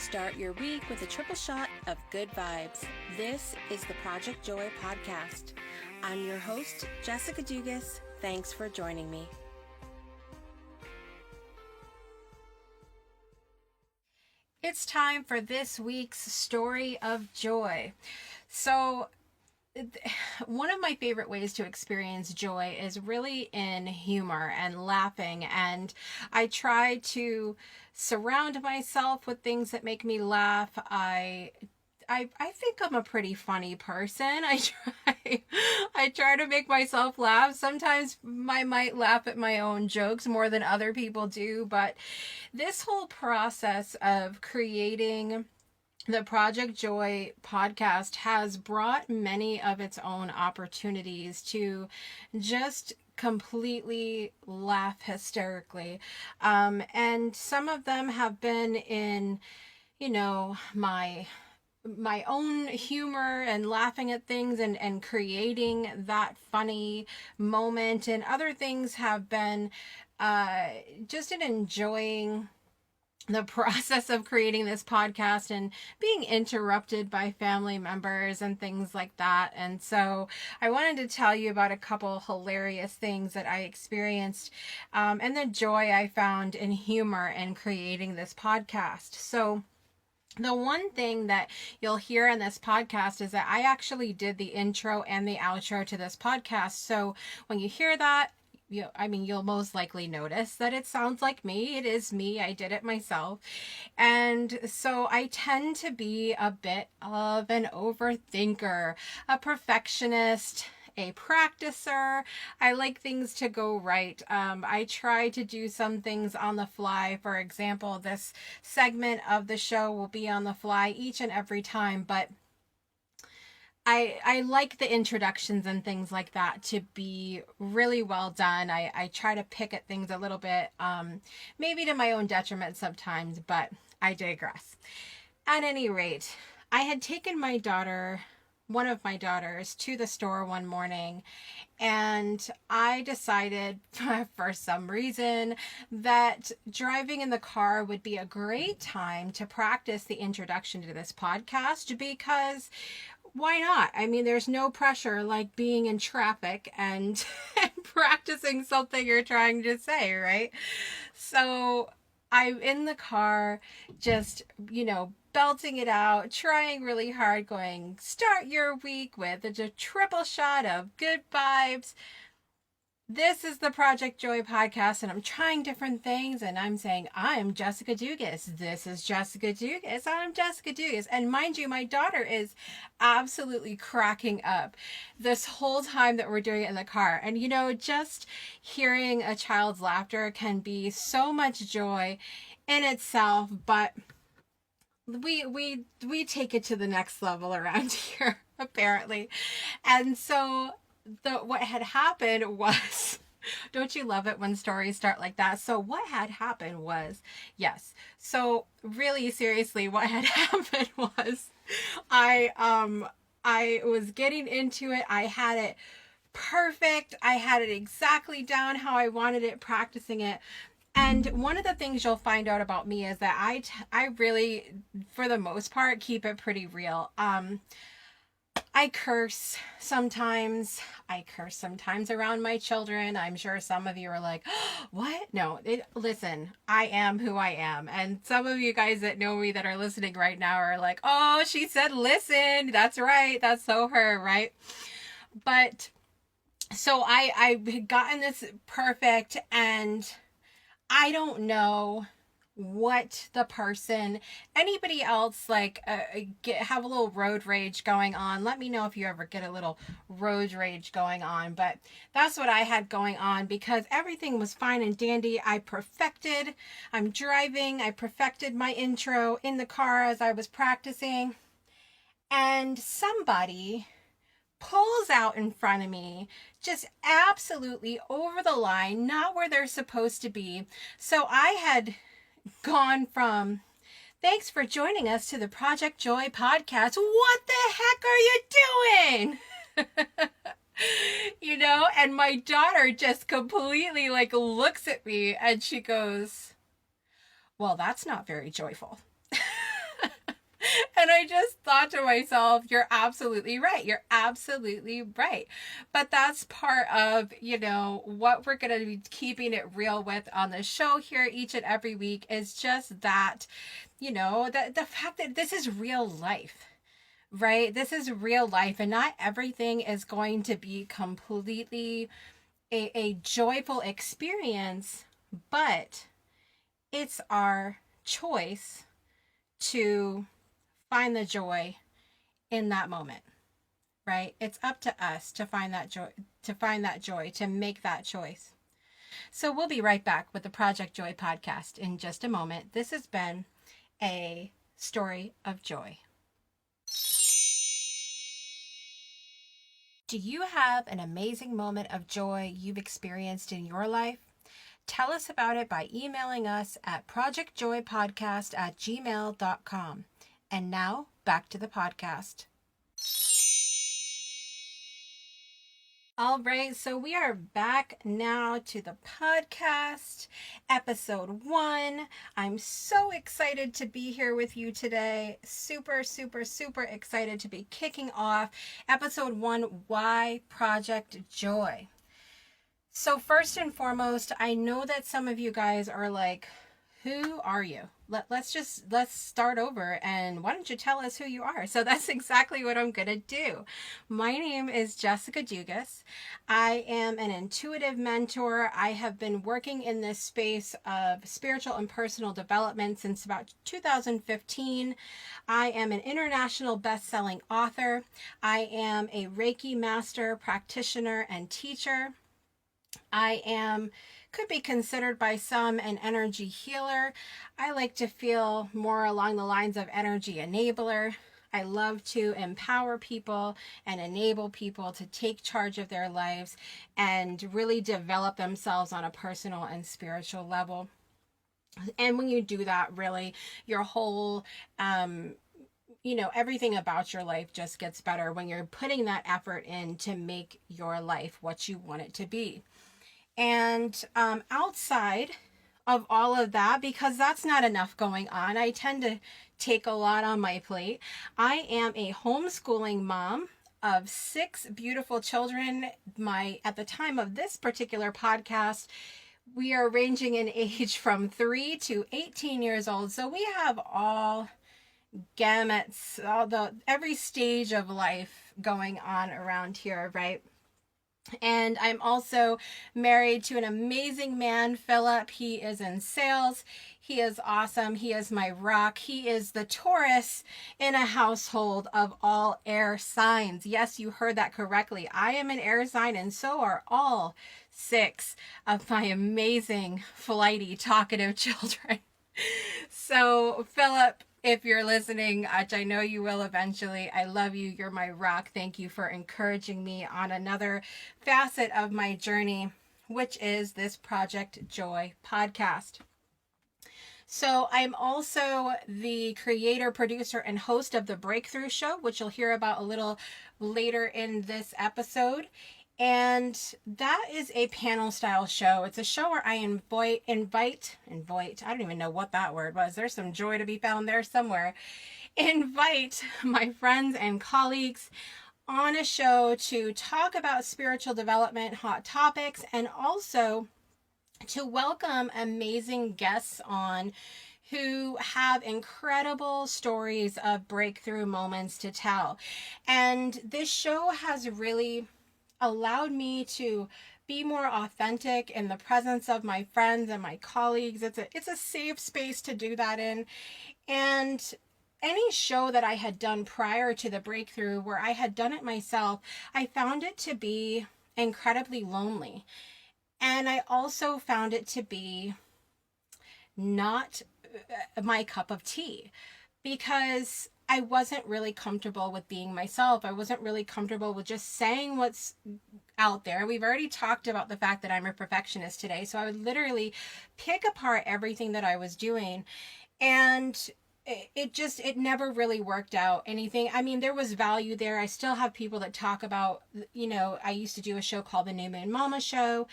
Start your week with a triple shot of good vibes. This is the Project Joy Podcast. I'm your host, Jessica Dugas. Thanks for joining me. It's time for this week's story of joy. So, one of my favorite ways to experience joy is really in humor and laughing, and I try to surround myself with things that make me laugh. I think I'm a pretty funny person. I try to make myself laugh. Sometimes I might laugh at my own jokes more than other people do, but this whole process of creating the Project Joy podcast has brought many of its own opportunities to just completely laugh hysterically. And some of them have been in, my own humor and laughing at things and creating that funny moment. And other things have been just in enjoying the process of creating this podcast and being interrupted by family members and things like that. And so I wanted to tell you about a couple hilarious things that I experienced and the joy I found in humor in creating this podcast. So the one thing that you'll hear in this podcast is that I actually did the intro and the outro to this podcast. So when you hear that, you'll most likely notice that it sounds like me. It is me. I did it myself. And so I tend to be a bit of an overthinker, a perfectionist, a practicer. I like things to go right. I try to do some things on the fly. For example, this segment of the show will be on the fly each and every time, but I like the introductions and things like that to be really well done. I try to pick at things a little bit, maybe to my own detriment sometimes, but I digress. At any rate, I had taken one of my daughters, to the store one morning, and I decided for some reason that driving in the car would be a great time to practice the introduction to this podcast, because why not? I mean, there's no pressure like being in traffic and practicing something you're trying to say, right? So I'm in the car, just, belting it out, trying really hard, going, start your week with a triple shot of good vibes. This is the Project Joy podcast, and I'm trying different things, and I'm saying, I'm Jessica Dugas. This is Jessica Dugas. I'm Jessica Dugas. And mind you, my daughter is absolutely cracking up this whole time that we're doing it in the car. And, just hearing a child's laughter can be so much joy in itself, but we take it to the next level around here, apparently. And so what had happened was, don't you love it when stories start like that? So what had happened was, yes. So really seriously, what had happened was I was getting into it. I had it perfect. I had it exactly down how I wanted it, practicing it. And one of the things you'll find out about me is that I really, for the most part, keep it pretty real. I curse sometimes. I curse sometimes around my children. I'm sure some of you are like, oh, what? No, listen, I am who I am. And some of you guys that know me that are listening right now are like, oh, she said, listen, that's right. That's so her, right? But so I've gotten this perfect, and I don't know what the person, anybody else, have a little road rage going on. Let me know if you ever get a little road rage going on. But that's what I had going on, because everything was fine and dandy. I'm driving, I perfected my intro in the car as I was practicing, and somebody pulls out in front of me, just absolutely over the line, not where they're supposed to be. So I had gone from, thanks for joining us to the Project Joy podcast. What the heck are you doing? And my daughter just completely looks at me and she goes, well, that's not very joyful. And I just thought to myself, you're absolutely right. You're absolutely right. But that's part of, what we're going to be keeping it real with on the show here each and every week is just that, the fact that this is real life. Right? This is real life, and not everything is going to be completely a joyful experience, but it's our choice to find the joy in that moment, right? It's up to us to find that joy, to make that choice. So we'll be right back with the Project Joy podcast in just a moment. This has been a story of joy. Do you have an amazing moment of joy you've experienced in your life? Tell us about it by emailing us at projectjoypodcast@gmail.com. And now, back to the podcast. All right, so we are back now to the podcast, episode 1. I'm so excited to be here with you today. Super, super, super excited to be kicking off episode 1, Why Project Joy. So first and foremost, I know that some of you guys are like, who are you? Let's start over, and why don't you tell us who you are? So that's exactly what I'm going to do. My name is Jessica Dugas. I am an intuitive mentor. I have been working in this space of spiritual and personal development since about 2015. I am an international best-selling author. I am a Reiki master, practitioner, and teacher. I could be considered by some an energy healer. I like to feel more along the lines of energy enabler. I love to empower people and enable people to take charge of their lives and really develop themselves on a personal and spiritual level. And when you do that, really, your whole everything about your life just gets better when you're putting that effort in to make your life what you want it to be. And outside of all of that, because that's not enough going on, I tend to take a lot on my plate. I am a homeschooling mom of 6 beautiful children. At the time of this particular podcast, we are ranging in age from 3 to 18 years old. So we have all gamuts, every stage of life going on around here, right? And I'm also married to an amazing man, Philip. He is in sales. He is awesome. He is my rock. He is the Taurus in a household of all air signs. Yes, you heard that correctly. I am an air sign, and so are all 6 of my amazing, flighty, talkative children. So, Philip, if you're listening, which I know you will eventually, I love you. You're my rock. Thank you for encouraging me on another facet of my journey, which is this Project Joy podcast. So I'm also the creator, producer, and host of The Breakthrough Show, which you'll hear about a little later in this episode. And that is a panel style show. It's a show where I invite, I don't even know what that word was. There's some joy to be found there somewhere. Invite my friends and colleagues on a show to talk about spiritual development, hot topics, and also to welcome amazing guests on who have incredible stories of breakthrough moments to tell. And this show has really allowed me to be more authentic in the presence of my friends and my colleagues. It's a safe space to do that in. And any show that I had done prior to the breakthrough, where I had done it myself, I found it to be incredibly lonely. And I also found it to be not my cup of tea, because I wasn't really comfortable with being myself. I wasn't really comfortable with just saying what's out there. We've already talked about the fact that I'm a perfectionist today. So I would literally pick apart everything that I was doing, and it never really worked out anything. I mean, there was value there. I still have people that talk about, I used to do a show called the New Moon Mama Show,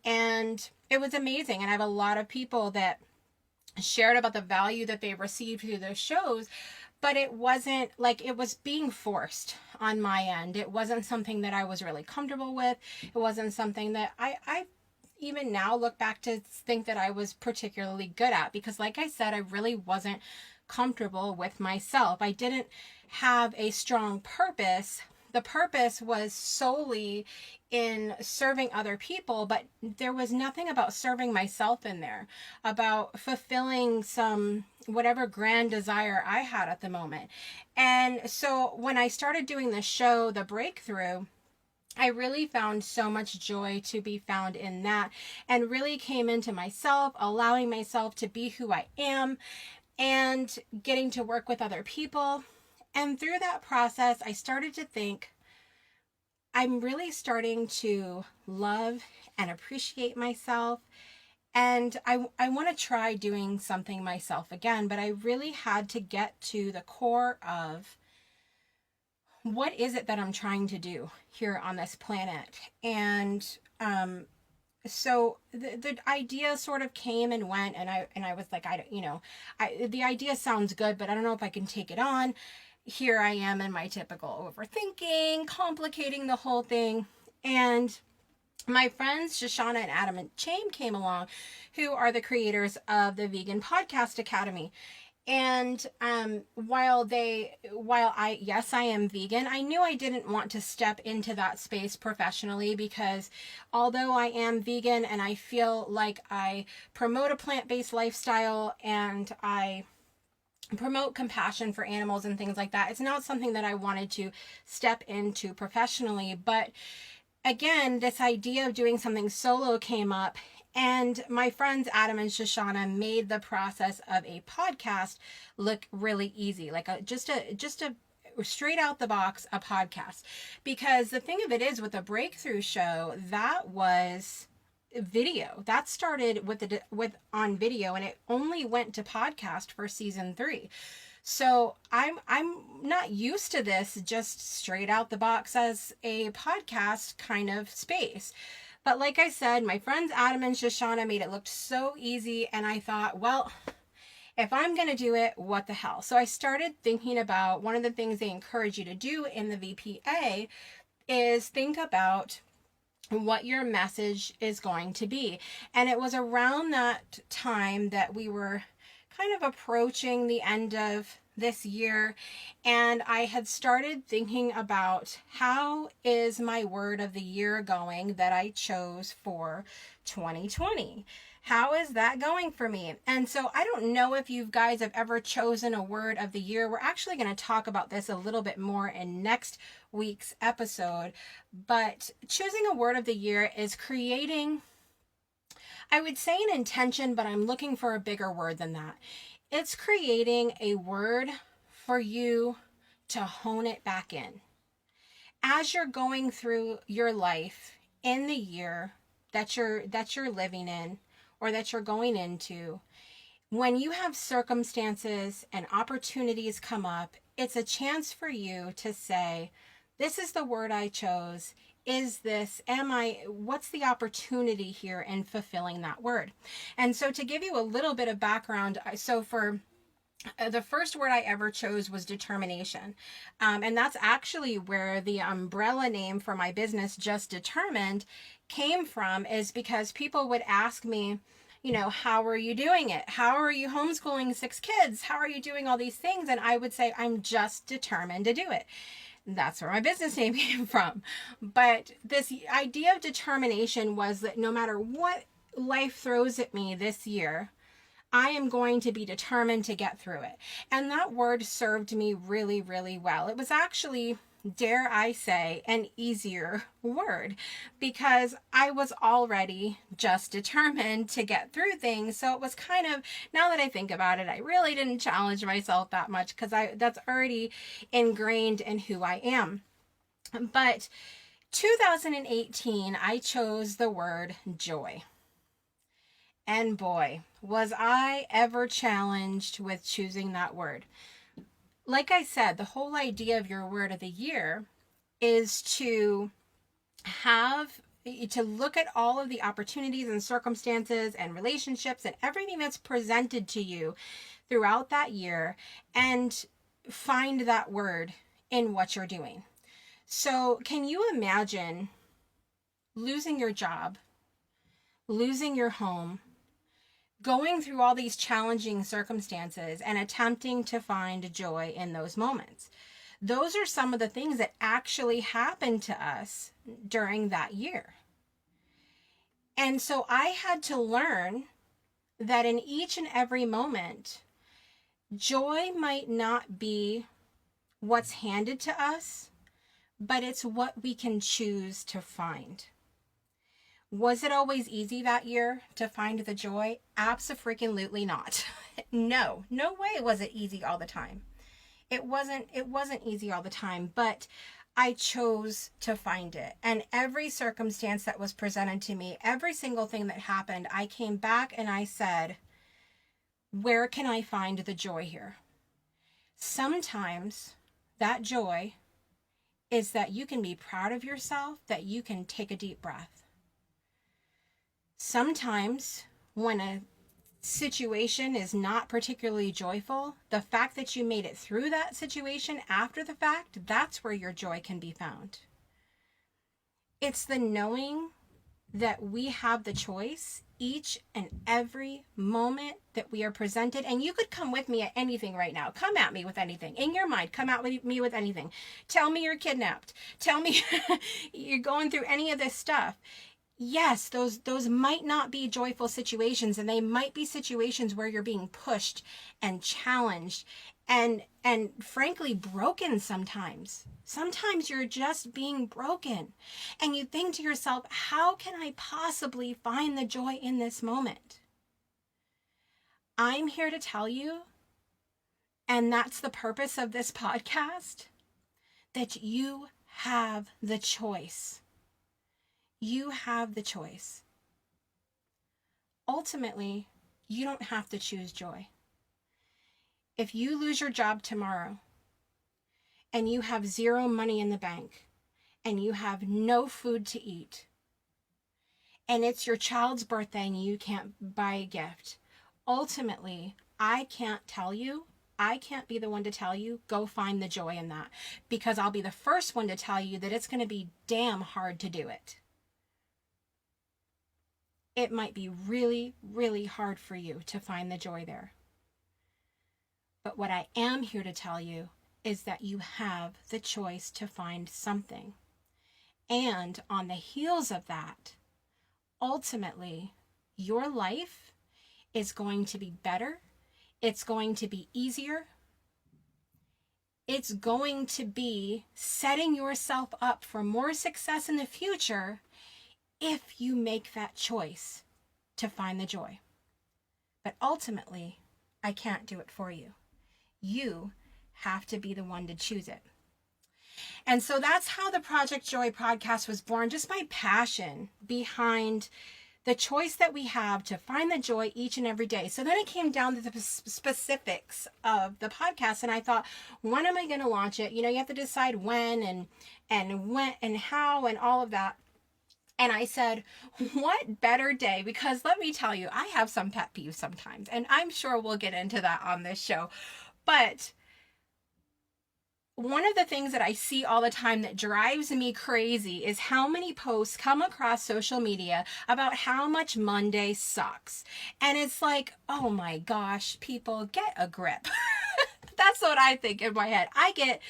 and it was amazing. And I have a lot of people that shared about the value that they received through those shows. but it wasn't like it was being forced on my end. It wasn't something that I was really comfortable with. It wasn't something that I even now look back to think that I was particularly good at, because like I said, I really wasn't comfortable with myself. I didn't have a strong purpose. The purpose was solely in serving other people, but there was nothing about serving myself in there, about fulfilling some whatever grand desire I had at the moment. And so when I started doing the show, The Breakthrough, I really found so much joy to be found in that, and really came into myself, allowing myself to be who I am and getting to work with other people. And through that process, I started to think, I'm really starting to love and appreciate myself. And I want to try doing something myself again, but I really had to get to the core of what is it that I'm trying to do here on this planet. And so the idea sort of came and went, and I was like, I don't, the idea sounds good, but I don't know if I can take it on. Here I am in my typical overthinking, complicating the whole thing. And my friends Shoshana and Adam and Chaim came along, who are the creators of the Vegan Podcast Academy. And while yes, I am vegan, I knew I didn't want to step into that space professionally, because although I am vegan and I feel like I promote a plant-based lifestyle and I promote compassion for animals and things like that, it's not something that I wanted to step into professionally. But again, this idea of doing something solo came up, and my friends Adam and Shoshana made the process of a podcast look really easy, like just a straight out the box a podcast. Because the thing of it is, with the Breakthrough show, that was video. That started with on video, and it only went to podcast for season 3. So I'm not used to this just straight out the box as a podcast kind of space. But like I said, my friends Adam and Shoshana made it look so easy, and I thought, well, if I'm going to do it, what the hell? So I started thinking about, one of the things they encourage you to do in the VPA is think about what your message is going to be. And it was around that time that we were kind of approaching the end of this year, and I had started thinking about, how is my word of the year going that I chose for 2020? How is that going for me? And so I don't know if you guys have ever chosen a word of the year. We're actually going to talk about this a little bit more in next week's episode. But choosing a word of the year is creating, I would say, an intention, but I'm looking for a bigger word than that. It's creating a word for you to hone it back in. As you're going through your life in the year that you're living in, or that you're going into, when you have circumstances and opportunities come up, it's a chance for you to say, this is the word I chose. What's the opportunity here in fulfilling that word? And so to give you a little bit of background, so for the first word I ever chose was determination. And that's actually where the umbrella name for my business, Just Determined, came from, is because people would ask me, how are you doing it? How are you homeschooling 6 kids? How are you doing all these things? And I would say, I'm just determined to do it. That's where my business name came from. But this idea of determination was that no matter what life throws at me this year, I am going to be determined to get through it. And that word served me really, really well. It was actually, dare I say, an easier word, because I was already just determined to get through things. So it was kind of, now that I think about it, I really didn't challenge myself that much, because that's already ingrained in who I am. But 2018, I chose the word joy. And boy, was I ever challenged with choosing that word. Like I said, the whole idea of your word of the year is to look at all of the opportunities and circumstances and relationships and everything that's presented to you throughout that year, and find that word in what you're doing. So, can you imagine losing your job, losing your home, going through all these challenging circumstances and attempting to find joy in those moments? Those are some of the things that actually happened to us during that year. And so I had to learn that in each and every moment, joy might not be what's handed to us, but it's what we can choose to find. Was it always easy that year to find the joy? Abso-freaking-lutely not. No way was it easy all the time. It wasn't easy all the time, but I chose to find it. And every circumstance that was presented to me, every single thing that happened, I came back and I said, where can I find the joy here? Sometimes that joy is that you can be proud of yourself, that you can take a deep breath. Sometimes when a situation is not particularly joyful, the fact that you made it through that situation after the fact, that's where your joy can be found. It's the knowing that we have the choice each and every moment that we are presented. And you could come with me at anything right now. Come at me with anything. In your mind, come at me with anything. Tell me you're kidnapped. Tell me you're going through any of this stuff. Yes, those might not be joyful situations, and they might be situations where you're being pushed and challenged and frankly broken sometimes. Sometimes you're just being broken and you think to yourself, how can I possibly find the joy in this moment? I'm here to tell you, and that's the purpose of this podcast, that you have the choice. You have the choice. Ultimately, you don't have to choose joy. If you lose your job tomorrow and you have zero money in the bank and you have no food to eat and it's your child's birthday and you can't buy a gift, ultimately, I can't be the one to tell you, go find the joy in that, because I'll be the first one to tell you that it's going to be damn hard to do it. It might be really, really hard for you to find the joy there. But what I am here to tell you is that you have the choice to find something. And on the heels of that, ultimately, your life is going to be better. It's going to be easier. It's going to be setting yourself up for more success in the future if you make that choice to find the joy. But ultimately, I can't do it for you. You have to be the one to choose it. And so that's how the Project Joy podcast was born, just my passion behind the choice that we have to find the joy each and every day. So then it came down to the specifics of the podcast, and I thought, when am I going to launch it? You know, you have to decide when and how and all of that. And I said, what better day? Because let me tell you, I have some pet peeves sometimes, and I'm sure we'll get into that on this show. But one of the things that I see all the time that drives me crazy is how many posts come across social media about how much Monday sucks. And it's like, oh my gosh, people, get a grip. That's what I think in my head. I get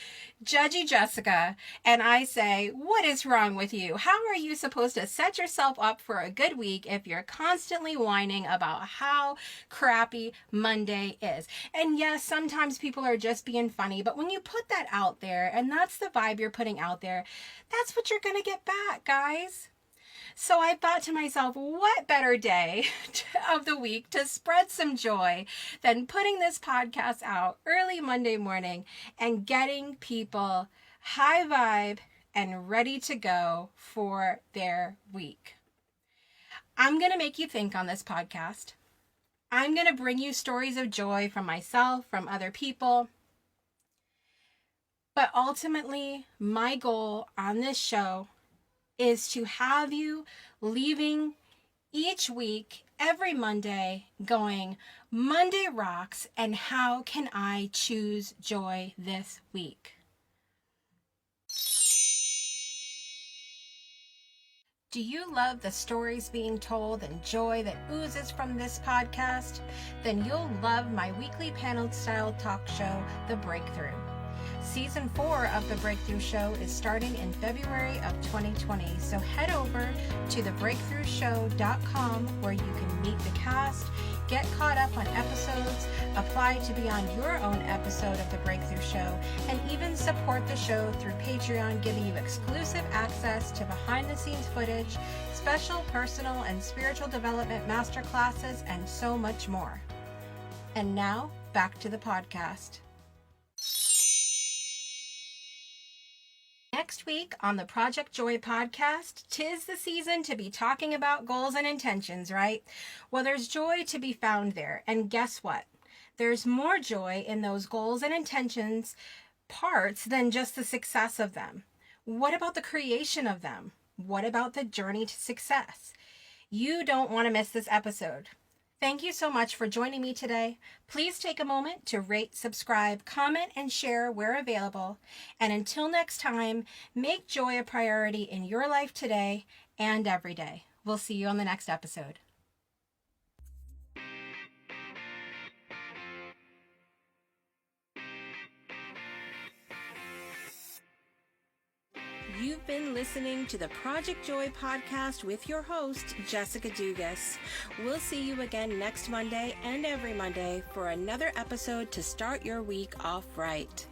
judgy Jessica and I say, what is wrong with you? How are you supposed to set yourself up for a good week if you're constantly whining about how crappy Monday is? And yes, sometimes people are just being funny, but when you put that out there and that's the vibe you're putting out there, that's what you're going to get back, guys. So I thought to myself, what better day of the week to spread some joy than putting this podcast out early Monday morning and getting people high vibe and ready to go for their week. I'm going to make you think on this podcast. I'm going to bring you stories of joy from myself, from other people. But ultimately, my goal on this show is to have you leaving each week, every Monday, going, Monday rocks, and how can I choose joy this week? Do you love the stories being told and joy that oozes from this podcast? Then you'll love my weekly panel-style talk show, The Breakthrough. Season 4 of The Breakthrough Show is starting in February of 2020, so head over to thebreakthroughshow.com where you can meet the cast, get caught up on episodes, apply to be on your own episode of The Breakthrough Show, and even support the show through Patreon, giving you exclusive access to behind-the-scenes footage, special personal and spiritual development masterclasses, and so much more. And now, back to the podcast. Next week on the Project Joy podcast, 'tis the season to be talking about goals and intentions, right? Well, there's joy to be found there. And guess what? There's more joy in those goals and intentions parts than just the success of them. What about the creation of them? What about the journey to success? You don't want to miss this episode. Thank you so much for joining me today. Please take a moment to rate, subscribe, comment, and share where available. And until next time, make joy a priority in your life today and every day. We'll see you on the next episode. You've been listening to the Project Joy podcast with your host, Jessica Dugas. We'll see you again next Monday and every Monday for another episode to start your week off right.